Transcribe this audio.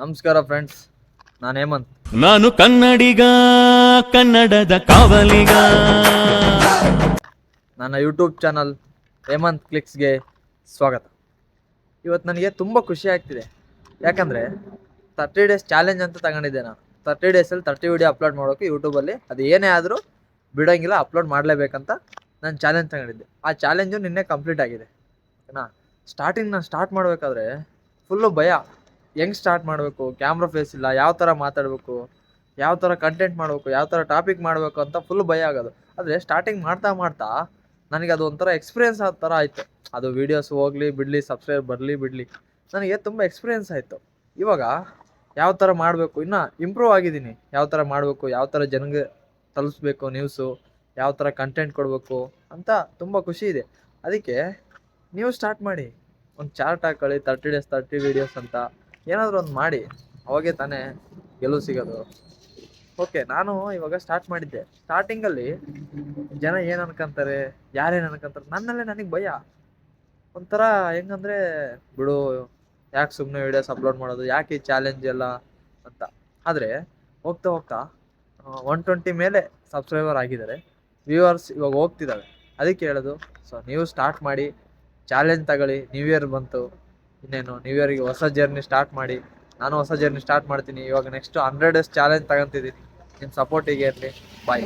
ನಮಸ್ಕಾರ ಫ್ರೆಂಡ್ಸ್, ನಾನು ಹೇಮಂತ್. ನಾನು ಕನ್ನಡಿಗ, ಕನ್ನಡದ ಕಾವಲಿಗ. ನನ್ನ ಯೂಟ್ಯೂಬ್ ಚಾನಲ್ ಹೇಮಂತ್ ಕ್ಲಿಕ್ಸ್ಗೆ ಸ್ವಾಗತ. ಇವತ್ತು ನನಗೆ ತುಂಬ ಖುಷಿ ಆಗ್ತಿದೆ. ಯಾಕಂದರೆ 30 ಡೇಸ್ ಚಾಲೆಂಜ್ ಅಂತ ತಗೊಂಡಿದ್ದೆ. ನಾನು 30 ಡೇಸಲ್ಲಿ 30 ವಿಡಿಯೋ ಅಪ್ಲೋಡ್ ಮಾಡೋಕ್ಕೆ ಯೂಟ್ಯೂಬಲ್ಲಿ ಅದು ಏನೇ ಆದರೂ ಬಿಡೋಂಗಿಲ್ಲ, ಅಪ್ಲೋಡ್ ಮಾಡಲೇಬೇಕಂತ ನಾನು ಚಾಲೆಂಜ್ ತಗೊಂಡಿದ್ದೆ. ಆ ಚಾಲೆಂಜು ನಿನ್ನೆ ಕಂಪ್ಲೀಟ್ ಆಗಿದೆ. ಓಕೆನಾ. ನಾನು ಸ್ಟಾರ್ಟ್ ಮಾಡಬೇಕಾದ್ರೆ ಫುಲ್ಲು ಭಯ. ಹೆಂಗೆ ಸ್ಟಾರ್ಟ್ ಮಾಡಬೇಕು, ಕ್ಯಾಮ್ರಾ ಫೇಸ್ ಇಲ್ಲ, ಯಾವ ಥರ ಮಾತಾಡಬೇಕು, ಯಾವ ಥರ ಕಂಟೆಂಟ್ ಮಾಡಬೇಕು, ಯಾವ ಥರ ಟಾಪಿಕ್ ಮಾಡಬೇಕು ಅಂತ ಫುಲ್ ಭಯ ಆಗೋದು. ಆದರೆ ಸ್ಟಾರ್ಟಿಂಗ್ ಮಾಡ್ತಾ ಮಾಡ್ತಾ ನನಗೆ ಅದು ಒಂಥರ ಎಕ್ಸ್ಪೀರಿಯೆನ್ಸ್ ಆದ ಥರ ಆಯಿತು. ಅದು ವೀಡಿಯೋಸ್ ಹೋಗಲಿ ಬಿಡಲಿ, ಸಬ್ಸ್ಕ್ರೈಬ್ ಬರಲಿ ಬಿಡಲಿ, ನನಗೆ ತುಂಬ ಎಕ್ಸ್ಪೀರಿಯೆನ್ಸ್ ಆಯಿತು. ಇವಾಗ ಯಾವ ಥರ ಮಾಡಬೇಕು, ಇನ್ನೂ ಇಂಪ್ರೂವ್ ಆಗಿದ್ದೀನಿ. ಯಾವ ಥರ ಮಾಡಬೇಕು, ಯಾವ ಥರ ಜನಗೆ ತಲುಪಿಸ್ಬೇಕು ನ್ಯೂಸು, ಯಾವ ಥರ ಕಂಟೆಂಟ್ ಕೊಡಬೇಕು ಅಂತ ತುಂಬ ಖುಷಿ ಇದೆ. ಅದಕ್ಕೆ ನೀವು ಸ್ಟಾರ್ಟ್ ಮಾಡಿ, ಒಂದು ಚಾರ್ಟ್ ಹಾಕೊಳ್ಳಿ, 30 ಡೇಸ್ 30 ವೀಡಿಯೋಸ್ ಅಂತ ಏನಾದರೂ ಒಂದು ಮಾಡಿ, ಅವಾಗೇ ತಾನೇ ಗೆಲುವು ಸಿಗೋದು. ಓಕೆ, ನಾನು ಇವಾಗ ಸ್ಟಾರ್ಟ್ ಮಾಡಿದ್ದೆ. ಸ್ಟಾರ್ಟಿಂಗಲ್ಲಿ ಜನ ಏನು ಅನ್ಕೊಂತಾರೆ, ಯಾರೇನು ಅನ್ಕೊಂತಾರೆ, ನನ್ನಲ್ಲೇ ನನಗೆ ಭಯ. ಒಂಥರ ಹೆಂಗಂದರೆ, ಬಿಡು ಯಾಕೆ ಸುಮ್ಮನೆ ವೀಡಿಯೋಸ್ ಅಪ್ಲೋಡ್ ಮಾಡೋದು, ಯಾಕೆ ಈ ಚಾಲೆಂಜ್ ಎಲ್ಲ ಅಂತ. ಆದರೆ ಹೋಗ್ತಾ ಹೋಗ್ತಾ 120 ಮೇಲೆ ಸಬ್ಸ್ಕ್ರೈಬರ್ ಆಗಿದ್ದಾರೆ, ವ್ಯೂವರ್ಸ್ ಇವಾಗ ಹೋಗ್ತಿದ್ದಾವೆ. ಅದಕ್ಕೆ ಹೇಳೋದು, ಸೊ ನೀವು ಸ್ಟಾರ್ಟ್ ಮಾಡಿ, ಚಾಲೆಂಜ್ ತಗೊಳ್ಳಿ. ನ್ಯೂ ಇಯರ್ ಬಂತು, ಇನ್ನೇನು ನ್ಯೂ ಇಯರ್ಗೆ ಹೊಸ ಜರ್ನಿ ಸ್ಟಾರ್ಟ್ ಮಾಡಿ. ನಾನು ಹೊಸ ಜರ್ನಿ ಸ್ಟಾರ್ಟ್ ಮಾಡ್ತೀನಿ. ಇವಾಗ ನೆಕ್ಸ್ಟ್ 100 ಡೇಸ್ ಚಾಲೆಂಜ್ ತಗೊಂತಿದ್ದೀನಿ. ನಿಮ್ಮ ಸಪೋರ್ಟಿಗೆ ಇರಲಿ. ಬಾಯ್.